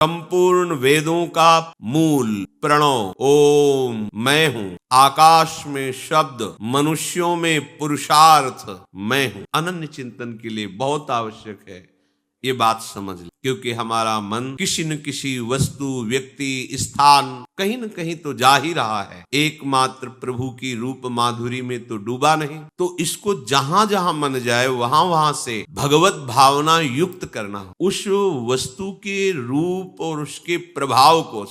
संपूर्ण वेदों का मूल प्रणव ओम मैं हूँ। आकाश में शब्द, मनुष्यों में पुरुषार्थ मैं हूँ। अनन्य चिंतन के लिए बहुत आवश्यक है ये बात समझ ले, क्योंकि हमारा मन किसी न किसी वस्तु, व्यक्ति, स्थान कहीं न कहीं तो जा ही रहा है। एकमात्र प्रभु की रूप माधुरी में तो डूबा नहीं। तो इसको जहां जहां मन जाए वहां वहां से भगवत भावना युक्त करना, उस वस्तु के रूप और उसके प्रभाव को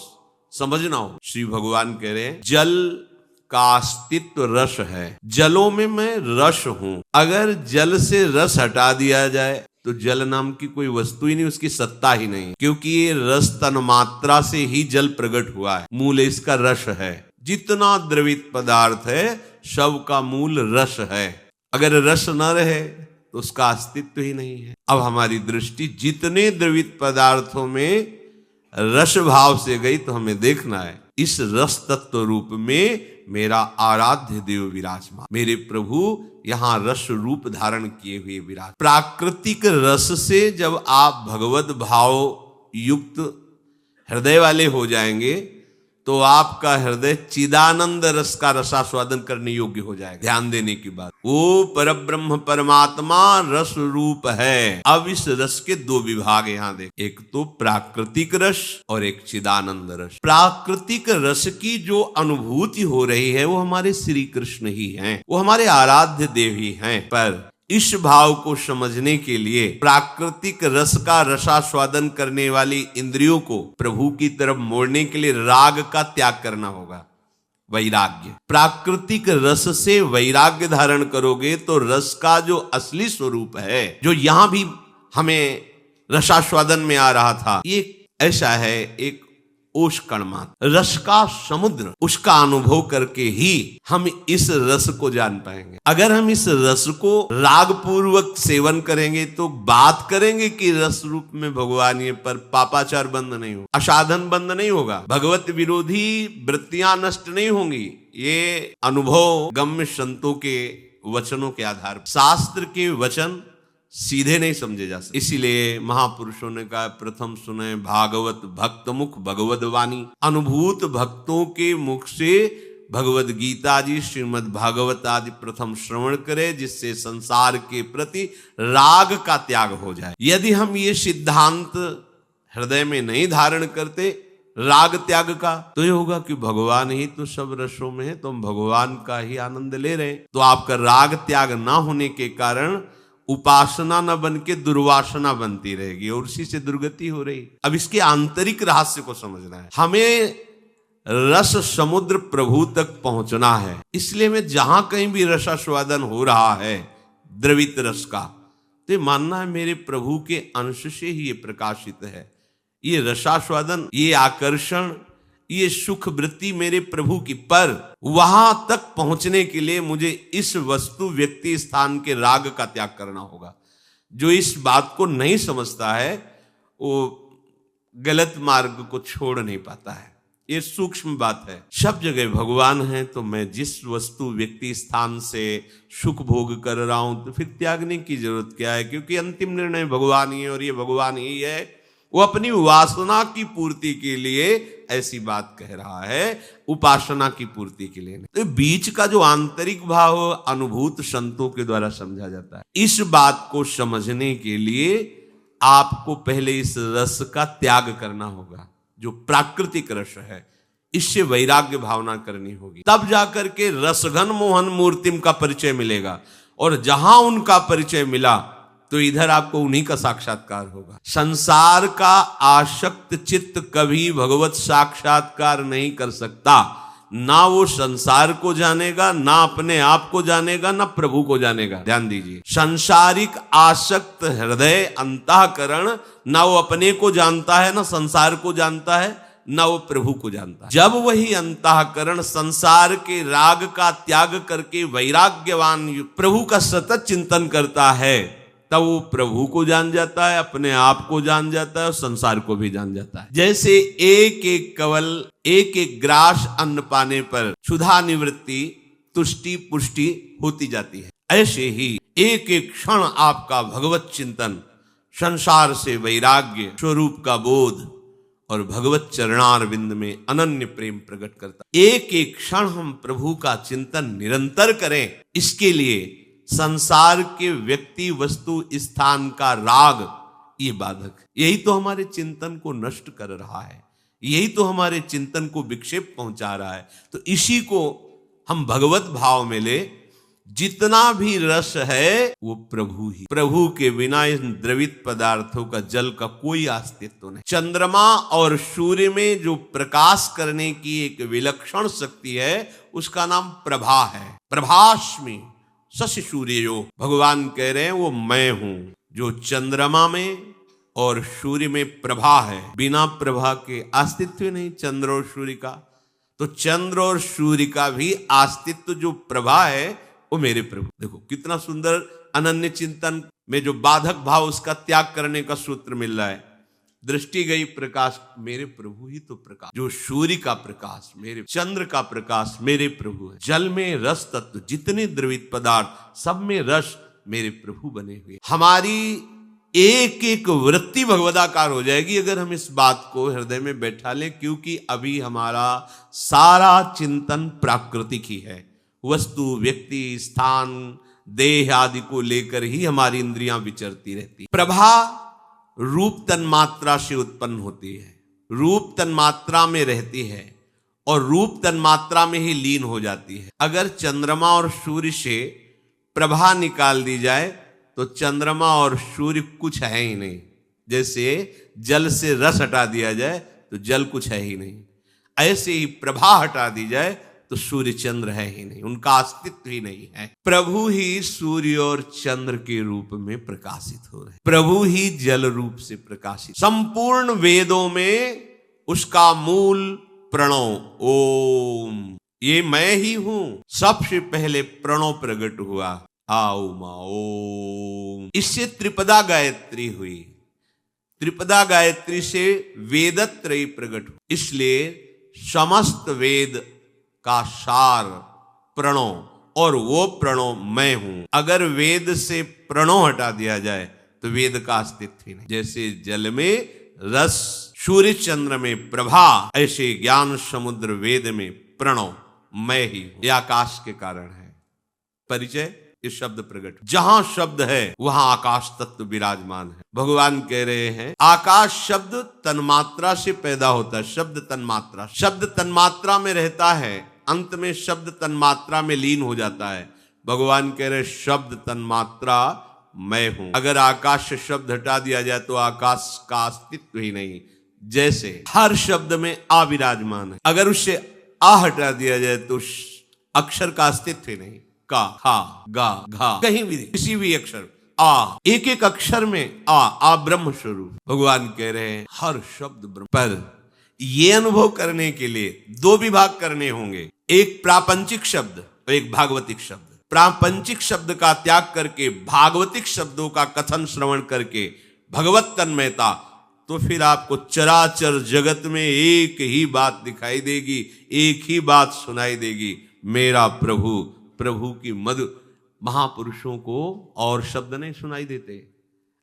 समझना हो। श्री भगवान कह रहे हैं जल का अस्तित्व रस है, जलों में मैं रस हूं। अगर जल से रस हटा दिया जाए तो जल नाम की कोई वस्तु ही नहीं, उसकी सत्ता ही नहीं, क्योंकि ये रस तन मात्रा से ही जल प्रकट हुआ है। मूल इसका रस है। जितना द्रवित पदार्थ है सब का मूल रस है। अगर रस न रहे तो उसका अस्तित्व ही नहीं है। अब हमारी दृष्टि जितने द्रवित पदार्थों में रस भाव से गई तो हमें देखना है इस रस तत्व रूप में मेरा आराध्य देव विराजमान। मेरे प्रभु यहाँ रस रूप धारण किए हुए विराज। प्राकृतिक रस से जब आप भगवत भाव युक्त हृदय वाले हो जाएंगे तो आपका हृदय चिदानंद रस का रसास्वादन करने योग्य हो जाएगा। ध्यान देने की बात, वो परब्रह्म परमात्मा रस रूप है। अब इस रस के दो विभाग यहाँ देख, एक तो प्राकृतिक रस और एक चिदानंद रस। प्राकृतिक रस की जो अनुभूति हो रही है वो हमारे श्री कृष्ण ही हैं, वो हमारे आराध्य देव ही हैं। पर इस भाव को समझने के लिए प्राकृतिक रस का रसास्वादन करने वाली इंद्रियों को प्रभु की तरफ मोड़ने के लिए राग का त्याग करना होगा, वैराग्य। प्राकृतिक रस से वैराग्य धारण करोगे तो रस का जो असली स्वरूप है, जो यहां भी हमें रसास्वादन में आ रहा था, ये ऐसा है एक ओष कणमात्र रस का समुद्र। उसका अनुभव करके ही हम इस रस को जान पाएंगे। अगर हम इस रस को राग पूर्वक सेवन करेंगे तो बात करेंगे कि रस रूप में भगवान ये, पर पापाचार बंद नहीं होगा, असाधन बंद नहीं होगा, भगवत विरोधी वृत्तियां नष्ट नहीं होंगी। ये अनुभव गम्य संतों के वचनों के आधार पर, शास्त्र के वचन सीधे नहीं समझे जा सकते। इसीलिए महापुरुषों ने कहा प्रथम सुने भागवत भक्त मुख भगवद वाणी। अनुभूत भक्तों के मुख से भगवद गीता जी, श्रीमद् भागवत आदि प्रथम श्रवण करे, जिससे संसार के प्रति राग का त्याग हो जाए। यदि हम ये सिद्धांत हृदय में नहीं धारण करते राग त्याग का, तो ये होगा कि भगवान ही तो सब रसों में है, तो हम भगवान का ही आनंद ले रहे हैं। तो आपका राग त्याग ना होने के कारण उपासना न बन के दुर्वासना बनती रहेगी और उसी से दुर्गति हो रही। अब इसके आंतरिक रहस्य को समझना है। हमें रस समुद्र प्रभु तक पहुंचना है। इसलिए मैं जहां कहीं भी रसास्वादन हो रहा है द्रवित रस का, तो मानना है मेरे प्रभु के अंश से ही ये प्रकाशित है। ये रसास्वादन, ये आकर्षण, ये सुख वृत्ति मेरे प्रभु की। पर वहां तक पहुंचने के लिए मुझे इस वस्तु, व्यक्ति, स्थान के राग का त्याग करना होगा। जो इस बात को नहीं समझता है वो गलत मार्ग को छोड़ नहीं पाता है। ये सूक्ष्म बात है। सब जगह भगवान है, तो मैं जिस वस्तु, व्यक्ति, स्थान से सुख भोग कर रहा हूं तो फिर त्यागने की जरूरत क्या है, क्योंकि अंतिम निर्णय भगवान ही है और ये भगवान ही है। वो अपनी वासना की पूर्ति के लिए ऐसी बात कह रहा है, उपासना की पूर्ति के लिए नहीं। तो बीच का जो आंतरिक भाव अनुभूत संतों के द्वारा समझा जाता है। इस बात को समझने के लिए आपको पहले इस रस का त्याग करना होगा, जो प्राकृतिक रस है। इससे वैराग्य भावना करनी होगी, तब जाकर के रसघन मोहन मूर्तिम का परिचय मिलेगा। और जहां उनका परिचय मिला तो इधर आपको उन्हीं का साक्षात्कार होगा। संसार का आसक्त चित्त कभी भगवत साक्षात्कार नहीं कर सकता। ना वो संसार को जानेगा, ना अपने आप को जानेगा, ना प्रभु को जानेगा। ध्यान दीजिए, संसारिक आसक्त हृदय, अंतःकरण, ना वो अपने को जानता है, ना संसार को जानता है, ना वो प्रभु को जानता है। जब वही अंतःकरण संसार के राग का त्याग करके वैराग्यवान प्रभु का सतत चिंतन करता है, तब वो प्रभु को जान जाता है, अपने आप को जान जाता है और संसार को भी जान जाता है। जैसे एक एक कवल, एक एक ग्रास अन्न पाने पर क्षुधा निवृत्ति, तुष्टि, पुष्टि होती जाती है, ऐसे ही एक एक क्षण आपका भगवत चिंतन, संसार से वैराग्य, स्वरूप का बोध और भगवत चरणारविंद में अनन्य प्रेम प्रकट करता है। एक एक क्षण हम प्रभु का चिंतन निरंतर करें, इसके लिए संसार के व्यक्ति वस्तु स्थान का राग ये बाधक, यही तो हमारे चिंतन को नष्ट कर रहा है, यही तो हमारे चिंतन को विक्षेप पहुंचा रहा है। तो इसी को हम भगवत भाव में ले, जितना भी रस है वो प्रभु ही, प्रभु के बिना इन द्रवित पदार्थों का जल का कोई अस्तित्व नहीं। चंद्रमा और सूर्य में जो प्रकाश करने की एक विलक्षण शक्ति है उसका नाम प्रभा है। प्रभास्मि शशि सूर्यो, भगवान कह रहे हैं वो मैं हूं जो चंद्रमा में और सूर्य में प्रभा है। बिना प्रभा के अस्तित्व नहीं चंद्र और सूर्य का, तो चंद्र और सूर्य का भी अस्तित्व जो प्रभा है वो मेरे प्रभु। देखो कितना सुंदर अनन्य चिंतन में जो बाधक भाव उसका त्याग करने का सूत्र मिल रहा है। दृष्टि गई प्रकाश, मेरे प्रभु ही तो प्रकाश, जो सूर्य का प्रकाश मेरे, चंद्र का प्रकाश मेरे प्रभु है। जल में रस तत्व, जितने द्रवित पदार्थ सब में रस मेरे प्रभु बने हुए। हमारी एक एक वृत्ति भगवदाकार हो जाएगी अगर हम इस बात को हृदय में बैठा लें, क्योंकि अभी हमारा सारा चिंतन प्राकृतिक ही है। वस्तु, व्यक्ति, स्थान, देह आदि को लेकर ही हमारी इंद्रियां विचरती रहती। प्रभा रूप तन्मात्रा से उत्पन्न होती है, रूप तन्मात्रा में रहती है और रूप तन्मात्रा में ही लीन हो जाती है। अगर चंद्रमा और सूर्य से प्रभा निकाल दी जाए तो चंद्रमा और सूर्य कुछ है ही नहीं। जैसे जल से रस हटा दिया जाए तो जल कुछ है ही नहीं, ऐसे ही प्रभा हटा दी जाए तो सूर्य चंद्र है ही नहीं, उनका अस्तित्व ही नहीं है। प्रभु ही सूर्य और चंद्र के रूप में प्रकाशित हो रहे, प्रभु ही जल रूप से प्रकाशित। संपूर्ण वेदों में उसका मूल प्रणव ओम, ये मैं ही हूं। सबसे पहले प्रणव प्रकट हुआ, आओ मा ओम, इससे त्रिपदा गायत्री हुई, त्रिपदा गायत्री से वेदत्रयी प्रकट हुआ। इसलिए समस्त वेद का सार प्रणव, और वो प्रणव मैं हूं। अगर वेद से प्रणव हटा दिया जाए तो वेद का अस्तित्व ही नहीं। जैसे जल में रस, सूर्य चंद्र में प्रभा, ऐसे ज्ञान समुद्र वेद में प्रणव मैं ही हूं। यह आकाश के कारण है। परिचय, इस शब्द प्रकट, जहां शब्द है वहां आकाश तत्व विराजमान है। भगवान कह रहे हैं आकाश शब्द तन्मात्रा से पैदा होता है। शब्द तन्मात्रा, शब्द तन्मात्रा में रहता है, अंत में शब्द तन्मात्रा में लीन हो जाता है। भगवान कह रहे शब्द तन्मात्रा मैं हूं। अगर आकाश से शब्द हटा दिया जाए तो आकाश का अस्तित्व ही नहीं। जैसे हर शब्द में आ विराजमान है, अगर उससे आ हटा दिया जाए तो अक्षर का अस्तित्व ही नहीं। का, खा, गा, घा, कहीं भी किसी भी अक्षर आ, एक एक अक्षर में आ ब्रह्म स्वरूप। भगवान कह रहे हैं हर शब्द ब्रह्म। पर ये अनुभव करने के लिए दो विभाग करने होंगे, एक प्रापंचिक शब्द और एक भागवतिक शब्द। प्रापंचिक शब्द का त्याग करके भागवतिक शब्दों का कथन श्रवण करके भगवत तन्मयता, तो फिर आपको चराचर जगत में एक ही बात दिखाई देगी, एक ही बात सुनाई देगी, मेरा प्रभु। प्रभु की मधु, महापुरुषों को और शब्द नहीं सुनाई देते,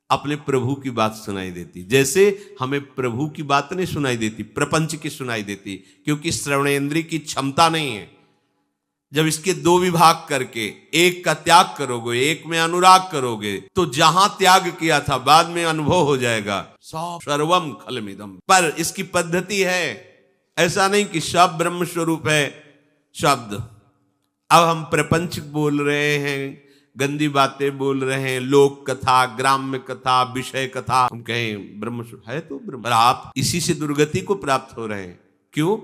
अपने प्रभु की बात सुनाई देती। जैसे हमें प्रभु की बात नहीं सुनाई देती, प्रपंच की सुनाई देती, क्योंकि श्रवणेंद्रिय की क्षमता नहीं है। जब इसके दो विभाग करके एक का त्याग करोगे, एक में अनुराग करोगे, तो जहां त्याग किया था बाद में अनुभव हो जाएगा सर्वम खलमिदम। पर इसकी पद्धति है, ऐसा नहीं कि सब ब्रह्म स्वरूप है शब्द। अब हम प्रपंच बोल रहे हैं, गंदी बातें बोल रहे हैं, लोक कथा, ग्राम्य कथा, विषय कथा, हम कहें ब्रह्म है तो ब्रह्म, पर आप इसी से दुर्गति को प्राप्त हो रहे हैं। क्यों?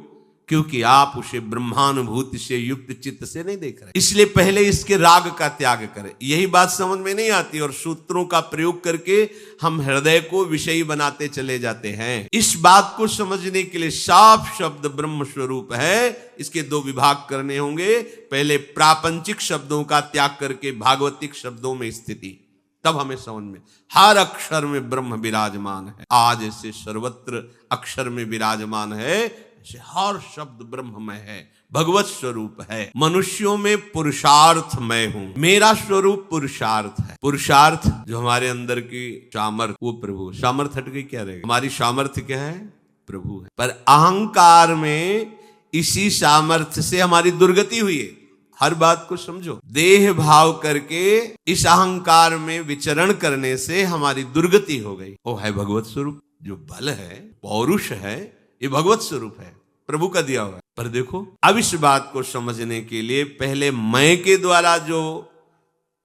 क्योंकि आप उसे ब्रह्मानुभूति से युक्त चित्त से नहीं देख रहे। इसलिए पहले इसके राग का त्याग करें। यही बात समझ में नहीं आती और सूत्रों का प्रयोग करके हम हृदय को विषयी बनाते चले जाते हैं। इस बात को समझने के लिए साफ शब्द ब्रह्म स्वरूप है, इसके दो विभाग करने होंगे। पहले प्रापंचिक शब्दों का त्याग करके भागवतिक शब्दों में स्थिति, तब हमें समझ में। हर अक्षर में ब्रह्म विराजमान है। आज ऐसे सर्वत्र अक्षर में विराजमान है, हर शब्द ब्रह्ममय है, भगवत स्वरूप है। मनुष्यों में पुरुषार्थ मैं हूं, मेरा स्वरूप पुरुषार्थ है। पुरुषार्थ जो हमारे अंदर की सामर्थ्य, वो प्रभु। सामर्थ्य हट गई क्या रहेगा? हमारी सामर्थ्य क्या है? प्रभु है। पर अहंकार में इसी सामर्थ्य से हमारी दुर्गति हुई है। हर बात को समझो, देह भाव करके इस अहंकार में विचरण करने से हमारी दुर्गति हो गई। वो है भगवत स्वरूप। जो बल है, पौरुष है, ये भगवत स्वरूप है, प्रभु का दिया हुआ है। पर देखो, अब इस बात को समझने के लिए पहले मैं के द्वारा जो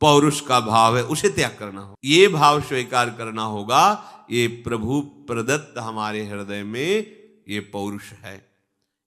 पौरुष का भाव है उसे त्याग करना हो, ये भाव स्वीकार करना होगा। ये प्रभु प्रदत्त हमारे हृदय में ये पौरुष है।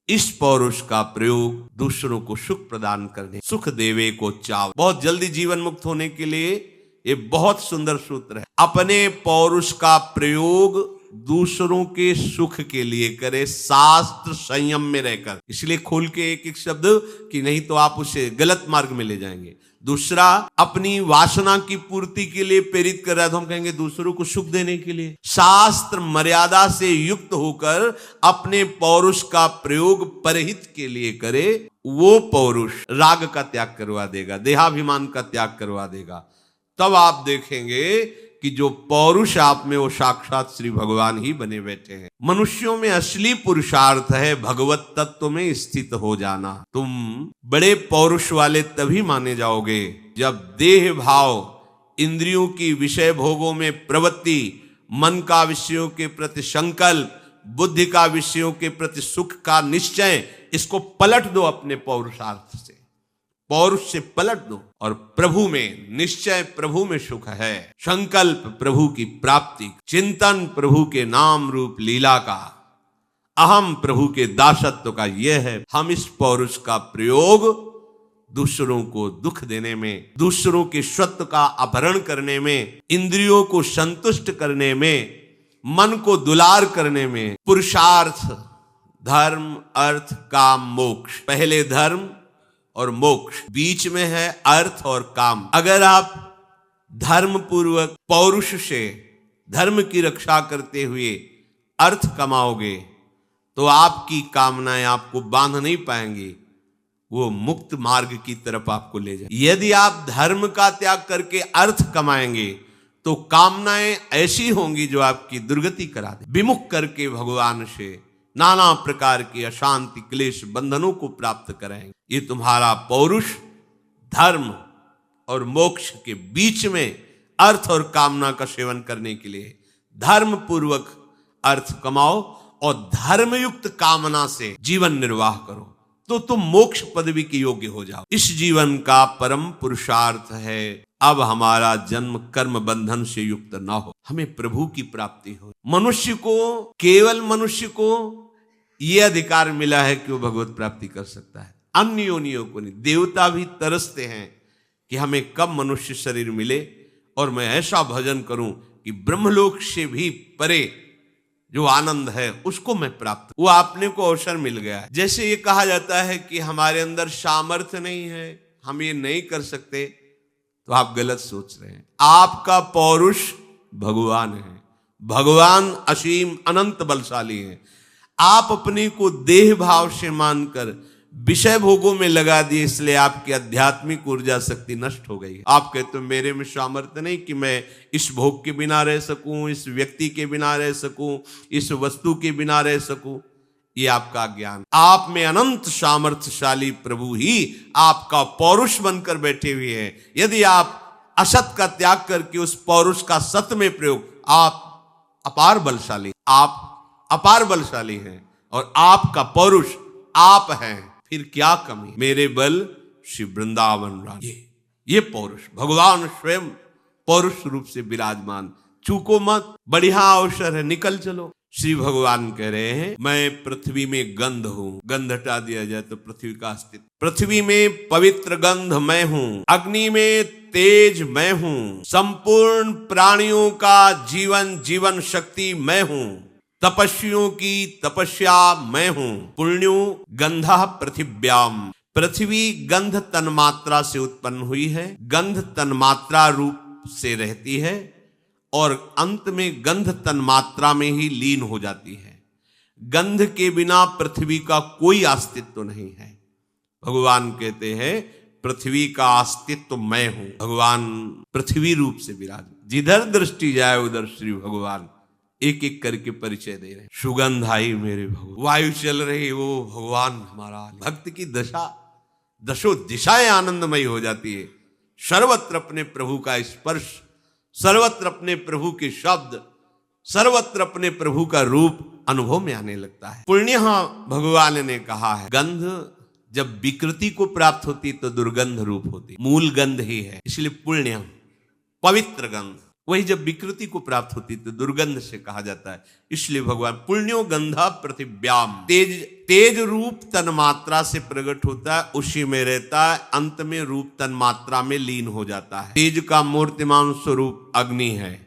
इस पौरुष का प्रयोग दूसरों को सुख प्रदान करने, सुख देवे को चाव, बहुत जल्दी जीवन मुक्त होने के लिए ये बहुत सुंदर सूत्र है। अपने पौरुष का प्रयोग दूसरों के सुख के लिए करे, शास्त्र संयम में रहकर। इसलिए खोल के एक एक शब्द कि नहीं तो आप उसे गलत मार्ग में ले जाएंगे। दूसरा, अपनी वासना की पूर्ति के लिए प्रेरित कर रहा है तो हम कहेंगे दूसरों को सुख देने के लिए। शास्त्र मर्यादा से युक्त होकर अपने पौरुष का प्रयोग परहित के लिए करे, वो पौरुष राग का त्याग करवा देगा, देहाभिमान का त्याग करवा देगा। तब आप देखेंगे कि जो पौरुष आप में वो साक्षात श्री भगवान ही बने बैठे हैं। मनुष्यों में असली पुरुषार्थ है भगवत तत्व में स्थित हो जाना। तुम बड़े पौरुष वाले तभी माने जाओगे जब देह भाव, इंद्रियों की विषय भोगों में प्रवृत्ति, मन का विषयों के प्रति संकल्प, बुद्धि का विषयों के प्रति सुख का निश्चय, इसको पलट दो अपने पौरुषार्थ से, पौरुष से पलट दो। और प्रभु में निश्चय, प्रभु में सुख है, संकल्प प्रभु की प्राप्ति, चिंतन प्रभु के नाम रूप लीला का, अहम प्रभु के दासत्व का, यह है। हम इस पौरुष का प्रयोग दूसरों को दुख देने में, दूसरों के स्वत्व का अपहरण करने में, इंद्रियों को संतुष्ट करने में, मन को दुलार करने में, पुरुषार्थ, धर्म, अर्थ, काम, मोक्ष। पहले धर्म और मोक्ष, बीच में है अर्थ और काम। अगर आप धर्म पूर्वक पौरुष से धर्म की रक्षा करते हुए अर्थ कमाओगे तो आपकी कामनाएं आपको बांध नहीं पाएंगी, वो मुक्त मार्ग की तरफ आपको ले जाए। यदि आप धर्म का त्याग करके अर्थ कमाएंगे तो कामनाएं ऐसी होंगी जो आपकी दुर्गति करा दे। विमुख करके भगवान से नाना प्रकार की अशांति, क्लेश, बंधनों को प्राप्त कराएंगे। ये तुम्हारा पौरुष धर्म और मोक्ष के बीच में अर्थ और कामना का सेवन करने के लिए धर्म पूर्वक अर्थ कमाओ और धर्मयुक्त कामना से जीवन निर्वाह करो तो तुम मोक्ष पदवी के योग्य हो जाओ। इस जीवन का परम पुरुषार्थ है अब हमारा जन्म कर्म बंधन से युक्त ना हो, हमें प्रभु की प्राप्ति हो। मनुष्य को, केवल मनुष्य को यह अधिकार मिला है कि वो भगवत प्राप्ति कर सकता है, अन्य योनियों को नहीं। देवता भी तरसते हैं कि हमें कब मनुष्य शरीर मिले और मैं ऐसा भजन करूं कि ब्रह्मलोक से भी परे जो आनंद है उसको मैं प्राप्त। वो आपने को अवसर मिल गया है। जैसे ये कहा जाता है कि हमारे अंदर सामर्थ्य नहीं है, हम ये नहीं कर सकते, तो आप गलत सोच रहे हैं। आपका पौरुष भगवान है, भगवान असीम अनंत बलशाली है। आप अपने को देह भाव से मानकर विषय भोगों में लगा दिए, इसलिए आपकी आध्यात्मिक ऊर्जा शक्ति नष्ट हो गई। आप कहते हो मेरे में सामर्थ्य नहीं कि मैं इस भोग के बिना रह सकूं, इस व्यक्ति के बिना रह सकूं, इस वस्तु के बिना रह सकूं। ये आपका ज्ञान। आप में अनंत सामर्थ्यशाली प्रभु ही आपका पौरुष बनकर बैठे हुए हैं। यदि आप असत का त्याग करके उस पौरुष का सत में प्रयोग, आप अपार बलशाली, आप अपार बलशाली हैं और आपका पौरुष आप हैं, फिर क्या कमी। मेरे बल श्री वृंदावन रानी, ये पौरुष भगवान स्वयं पौरुष रूप से विराजमान। चूको मत, बढ़िया अवसर है, निकल चलो। श्री भगवान कह रहे हैं मैं पृथ्वी में गंध हूं। गंध हटा दिया जाए तो पृथ्वी का अस्तित्व। पृथ्वी में पवित्र गंध मैं हूं, अग्नि में तेज मैं हूं, संपूर्ण प्राणियों का जीवन शक्ति मैं हूं, तपस्वियों की तपस्या मैं हूं। पुण्यो गंधः पृथिव्याम, पृथ्वी गंध तन्मात्रा से उत्पन्न हुई है, गंध तन्मात्रा रूप से रहती है और अंत में गंध तन्मात्रा में ही लीन हो जाती है। गंध के बिना पृथ्वी का कोई अस्तित्व नहीं है। भगवान कहते हैं पृथ्वी का अस्तित्व मैं हूं। भगवान पृथ्वी रूप से विराज, जिधर दृष्टि जाए उधर श्री भगवान एक एक करके परिचय दे रहे हैं। सुगंध आई मेरे भगवान, वायु चल रही, वो भगवान हमारा। भक्त की दशा दशो दिशाएं आनंदमयी हो जाती है। सर्वत्र अपने प्रभु का स्पर्श, सर्वत्र अपने प्रभु के शब्द, सर्वत्र अपने प्रभु का रूप अनुभव में आने लगता है। पुण्य भगवान ने कहा है, गंध जब विकृति को प्राप्त होती तो दुर्गंध रूप होती, मूल गंध ही है, इसलिए पुण्य पवित्र गंध। वही जब विकृति को प्राप्त होती तो दुर्गंध से कहा जाता है। इसलिए भगवान पुण्यो गंधा पृथिव्याम, तेज रूप तन मात्रा से प्रकट होता है, उसी में रहता है, अंत में रूप तन मात्रा में लीन हो जाता है। तेज का मूर्तिमान स्वरूप अग्नि है।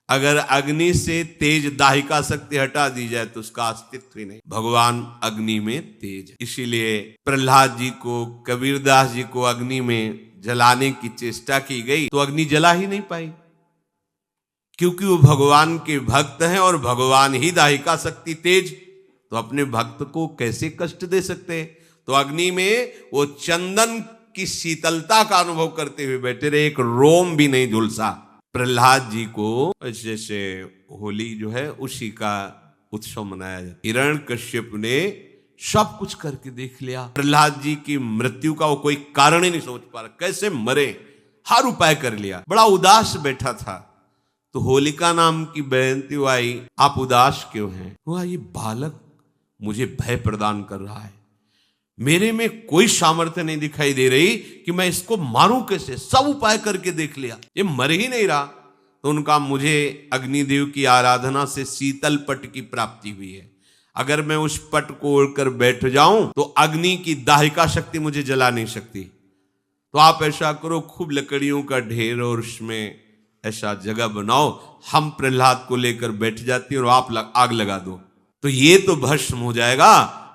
अगर अग्नि से तेज दाहिका शक्ति हटा दी जाए तो उसका अस्तित्व ही नहीं। भगवान अग्नि में तेज, इसीलिए प्रहलाद जी को, कबीरदास जी को अग्नि में जलाने की चेष्टा की गई तो अग्नि जला ही नहीं पाई, क्योंकि वो भगवान के भक्त हैं और भगवान ही दाहिका शक्ति तेज, तो अपने भक्त को कैसे कष्ट दे सकते। तो अग्नि में वो चंदन की शीतलता का अनुभव करते हुए बैठे रहे, एक रोम भी नहीं झुलसा। प्रहलाद जी को जैसे होली जो है उसी का उत्सव मनाया जाता। हिरण्यकश्यप ने सब कुछ करके देख लिया, प्रहलाद जी की मृत्यु का वो कोई कारण ही नहीं सोच पा रहा, कैसे मरे, हर उपाय कर लिया, बड़ा उदास बैठा था। तो होलिका नाम की बहनती आई, आप उदास क्यों हैं? वह ये बालक मुझे भय प्रदान कर रहा है, मेरे में कोई सामर्थ्य नहीं दिखाई दे रही कि मैं इसको मारूं कैसे, सब उपाय करके देख लिया, ये मर ही नहीं रहा। तो उनका, मुझे अग्निदेव की आराधना से शीतल पट की प्राप्ति हुई है, अगर मैं उस पट को ओढ़कर बैठ जाऊं तो अग्नि की दाहिका शक्ति मुझे जला नहीं सकती। तो आप ऐसा करो, खूब लकड़ियों का ढेर और उसमें ऐसा जगह बनाओ, हम प्रहलाद को लेकर बैठ जाती और आप आग लगा दो, तो ये तो भस्म हो जाएगा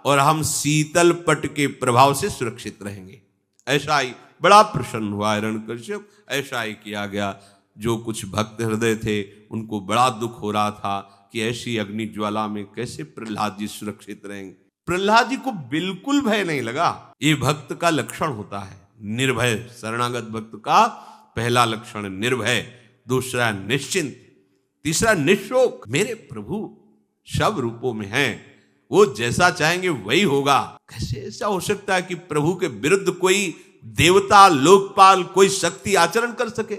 और हम शीतल पट के प्रभाव से सुरक्षित रहेंगे। ऐसा ही बड़ा प्रसन्न हुआ हिरण्यकश्यप, ऐसा ही किया गया। जो कुछ भक्त हृदय थे उनको बड़ा दुख हो रहा था कि ऐसी अग्नि ज्वाला में कैसे प्रहलाद जी सुरक्षित रहेंगे। प्रहलाद जी को बिल्कुल भय नहीं लगा। ये भक्त का लक्षण होता है, निर्भय। शरणागत भक्त का पहला लक्षण निर्भय, दूसरा निश्चिंत, तीसरा निशोक। मेरे प्रभु सब रूपों में हैं, वो जैसा चाहेंगे वही होगा। कैसे ऐसा हो सकता है कि प्रभु के विरुद्ध कोई देवता, लोकपाल, कोई शक्ति आचरण कर सके?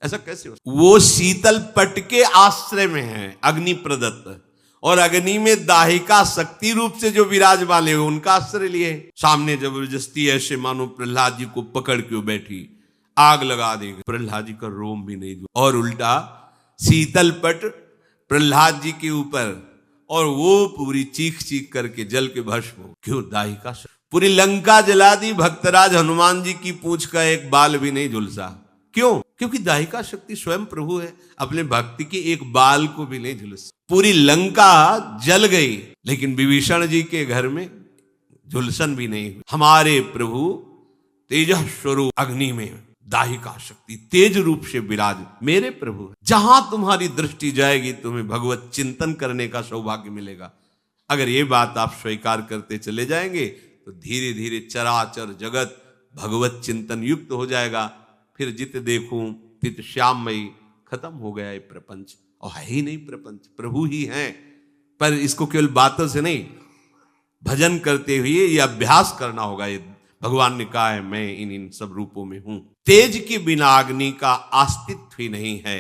ऐसा कैसे हो? वो शीतल पट के आश्रय में है, अग्नि प्रदत्त, और अग्नि में दाहिका शक्ति रूप से जो विराजमान है उनका आश्रय लिए। सामने जबरदस्ती ऐसे मानो प्रहलाद जी को पकड़ के बैठी, आग लगा देंगे, प्रहलाद जी का रोम भी नहीं, और उल्टा शीतल पट प्रहलाद जी के ऊपर, और वो पूरी चीख चीख करके जल के भस्म हो। क्यों? दाहिका शक्ति। पूरी लंका जला दी, भक्तराज हनुमान जी की पूंछ का एक बाल भी नहीं झुलसा। क्यों? क्योंकि दाहिका शक्ति स्वयं प्रभु है, अपने भक्ति के एक बाल को भी नहीं झुलसा। पूरी लंका जल गई, लेकिन विभीषण जी के घर में झुलसन भी नहीं हुई। हमारे प्रभु तेजः स्वरूप अग्नि में दाहिका शक्ति तेज रूप से विराज, मेरे प्रभु। जहां तुम्हारी दृष्टि जाएगी तुम्हें भगवत चिंतन करने का सौभाग्य मिलेगा। अगर ये बात आप स्वीकार करते चले जाएंगे तो धीरे धीरे चराचर जगत भगवत चिंतन युक्त हो जाएगा। फिर जित देखूं तित श्याममयी, खत्म हो गया ये प्रपंच, और है ही नहीं प्रपंच, प्रभु ही हैं। पर इसको केवल बातों से नहीं, भजन करते हुए ये अभ्यास करना होगा। ये भगवान ने कहा है, मैं इन सब रूपों में हूं। तेज के बिना अग्नि का अस्तित्व ही नहीं है,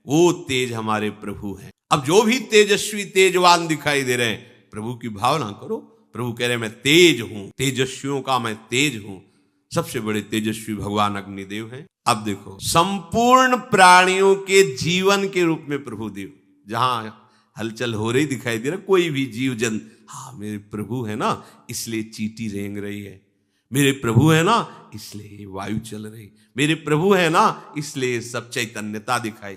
वो तेज हमारे प्रभु हैं। अब जो भी तेजस्वी तेजवान दिखाई दे रहे हैं, प्रभु की भावना करो। प्रभु कह रहे हैं, मैं तेज हूं, तेजस्वियों का मैं तेज हूं। सबसे बड़े तेजस्वी भगवान अग्निदेव हैं। अब देखो, संपूर्ण प्राणियों के जीवन के रूप में प्रभु देव, जहां हलचल हो रही दिखाई दे रहा, कोई भी जीव जन, हाँ मेरे प्रभु है ना इसलिए चींटी रेंग रही है, मेरे प्रभु है ना इसलिए वायु चल रही, मेरे प्रभु है ना इसलिए सब चैतन्यता दिखाई।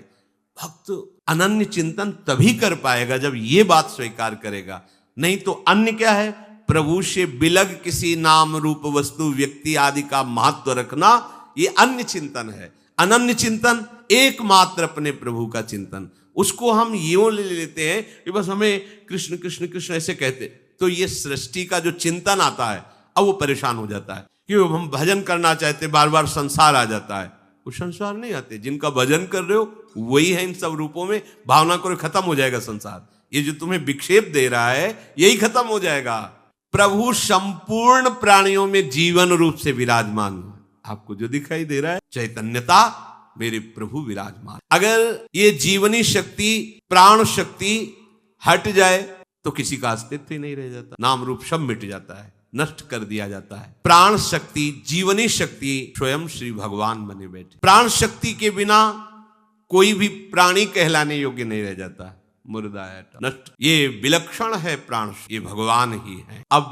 भक्त अनन्य चिंतन तभी कर पाएगा जब ये बात स्वीकार करेगा। नहीं तो अन्य क्या है? प्रभु से बिलग किसी नाम रूप वस्तु व्यक्ति आदि का महत्व रखना, ये अन्य चिंतन है। अनन्य चिंतन एकमात्र अपने प्रभु का चिंतन, उसको हम यूं ले लेते हैं कि बस हमें कृष्ण कृष्ण कृष्ण ऐसे कहते, तो ये सृष्टि का जो चिंतन आता है अब वो परेशान हो जाता है। क्यों? हम भजन करना चाहते, बार बार संसार आ जाता है। वो संसार नहीं आते, जिनका भजन कर रहे हो वही है इन सब रूपों में। भावना करो खत्म हो जाएगा संसार, ये जो तुम्हें विक्षेप दे रहा है यही खत्म हो जाएगा। प्रभु संपूर्ण प्राणियों में जीवन रूप से विराजमान है। आपको जो दिखाई दे रहा है चैतन्यता, मेरे प्रभु विराजमान। अगर ये जीवनी शक्ति, प्राण शक्ति हट जाए तो किसी का अस्तित्व ही नहीं रह जाता, नाम रूप सब मिट जाता है, नष्ट कर दिया जाता है। प्राण शक्ति, जीवनी शक्ति स्वयं श्री भगवान बने बैठे। प्राण शक्ति के बिना कोई भी प्राणी कहलाने योग्य नहीं रह जाता, मुर्दा है, नष्ट। ये विलक्षण है प्राण, ये भगवान ही है। अब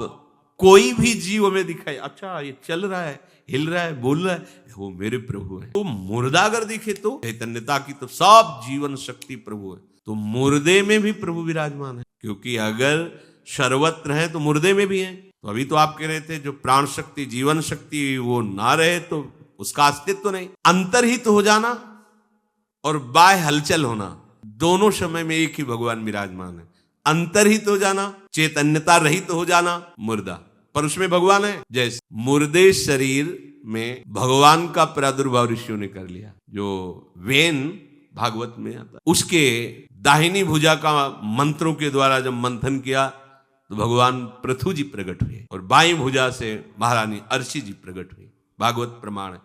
कोई भी जीव में दिखाई, अच्छा ये चल रहा है, हिल रहा है, बोल रहा है, वो मेरे प्रभु है। तो मुर्दा अगर दिखे तो चैतन्यता की तो सब जीवन शक्ति प्रभु है, तो मुर्दे में भी प्रभु विराजमान है। क्योंकि अगर सर्वत्र है तो मुर्दे में भी है। तो अभी तो आप कह रहे थे जो प्राण शक्ति, जीवन शक्ति वो ना रहे तो उसका अस्तित्व तो नहीं। अंतर्हित हो जाना और बाह्य हलचल होना, दोनों समय में एक ही भगवान विराजमान है। अंतर्हित हो जाना, चैतन्यता रहित हो जाना, मुर्दा, पर उसमें भगवान है। जैसे मुर्दे शरीर में भगवान का प्रादुर्भाव ऋषियों ने कर लिया। जो वेन भागवत में आता, उसके दाहिनी भुजा का मंत्रों के द्वारा जब मंथन किया तो भगवान पृथु जी प्रकट हुए और बाई भुजा से महारानी अर्ची जी प्रकट हुई। भागवत प्रमाण है,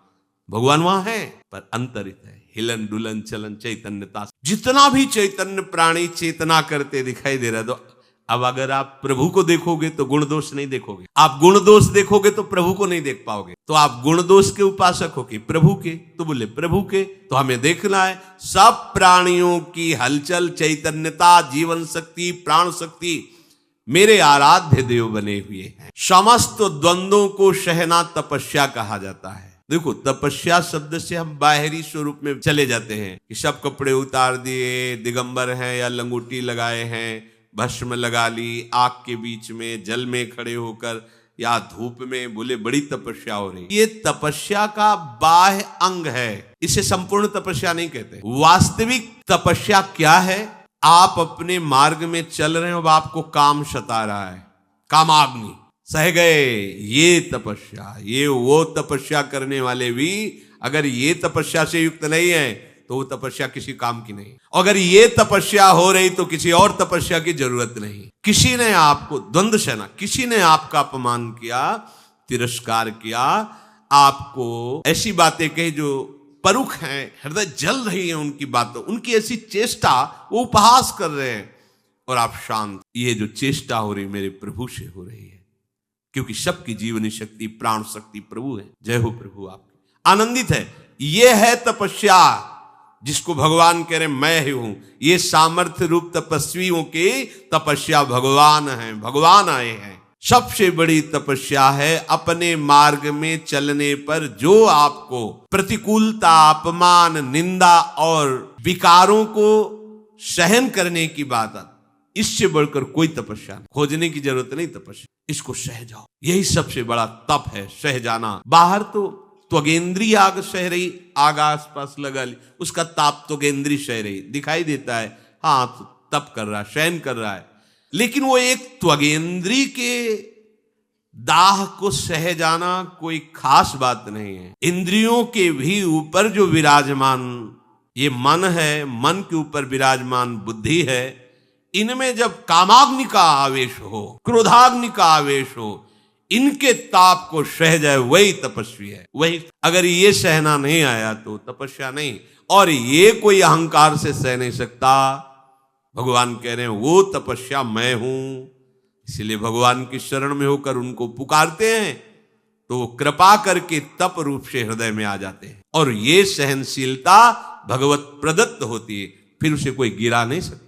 भगवान वहां है पर अंतरित है। हिलन डुलन चलन चैतन्यता, जितना भी चैतन्य प्राणी चेतना करते दिखाई दे रहा है। तो अब अगर आप प्रभु को देखोगे तो गुण दोष नहीं देखोगे, आप गुण दोष देखोगे तो प्रभु को नहीं देख पाओगे। तो आप गुण दोष के उपासक हो कि प्रभु के, तो बोले प्रभु के। तो हमें देखना है सब प्राणियों की हलचल, चैतन्यता, जीवन शक्ति, प्राण शक्ति मेरे आराध्य देव बने हुए हैं। समस्त द्वंद्वों को सहना तपस्या कहा जाता है। देखो, तपस्या शब्द से हम बाहरी स्वरूप में चले जाते हैं कि सब कपड़े उतार दिए, दिगंबर हैं या लंगोटी लगाए हैं, भस्म लगा ली, आग के बीच में जल में खड़े होकर या धूप में, बोले बड़ी तपस्या हो रही। ये तपस्या का बाह्य अंग है, इसे संपूर्ण तपस्या नहीं कहते। वास्तविक तपस्या क्या है? आप अपने मार्ग में चल रहे हो, अब आपको काम सता रहा है, कामाग्नि, सह गए, ये तपस्या। ये वो तपस्या करने वाले भी अगर ये तपस्या से युक्त नहीं है तो वो तपस्या किसी काम की नहीं। अगर ये तपस्या हो रही तो किसी और तपस्या की जरूरत नहीं। किसी ने आपको द्वंद्व सेना, किसी ने आपका अपमान किया, तिरस्कार किया, आपको ऐसी बातें कही जो परुख हैं, हृदय जल रही है उनकी बातों, उनकी ऐसी चेष्टा, वो उपहास कर रहे हैं और आप शांत। ये जो चेष्टा हो रही मेरे प्रभु से हो रही है, क्योंकि सबकी जीवनी शक्ति, प्राण शक्ति प्रभु है। जय हो प्रभु आपकी, आनंदित है। ये है तपस्या जिसको भगवान कह रहे मैं ही हूं। ये सामर्थ्य रूप तपस्वियों की तपस्या भगवान है, भगवान आए हैं। सबसे बड़ी तपस्या है अपने मार्ग में चलने पर जो आपको प्रतिकूलता, अपमान, निंदा और विकारों को सहन करने की बात है, इससे बढ़कर कोई तपस्या नहीं। खोजने की जरूरत नहीं तपस्या, इसको सह जाओ। यही सबसे बड़ा तप है, सह जाना। बाहर तो त्वगेंद्री आग सह रही, आग आसपास लगा ली, उसका ताप त्वगेंद्री सह रही, दिखाई देता है, हाँ तो तप कर रहा है, सहन कर रहा है। लेकिन वो एक त्वगेंद्री के दाह को सह जाना कोई खास बात नहीं है। इंद्रियों के भी ऊपर जो विराजमान ये मन है, मन के ऊपर विराजमान बुद्धि है, इनमें जब कामाग्नि का आवेश हो, क्रोधाग्नि का आवेश हो, इनके ताप को सह जाए, वही तपस्वी है। वही, अगर ये सहना नहीं आया तो तपस्या नहीं। और ये कोई अहंकार से सह नहीं सकता। भगवान कह रहे हैं वो तपस्या मैं हूं। इसलिए भगवान की शरण में होकर उनको पुकारते हैं तो वो कृपा करके तप रूप से हृदय में आ जाते हैं। और ये सहनशीलता भगवत प्रदत्त होती है, फिर उसे कोई गिरा नहीं सकता।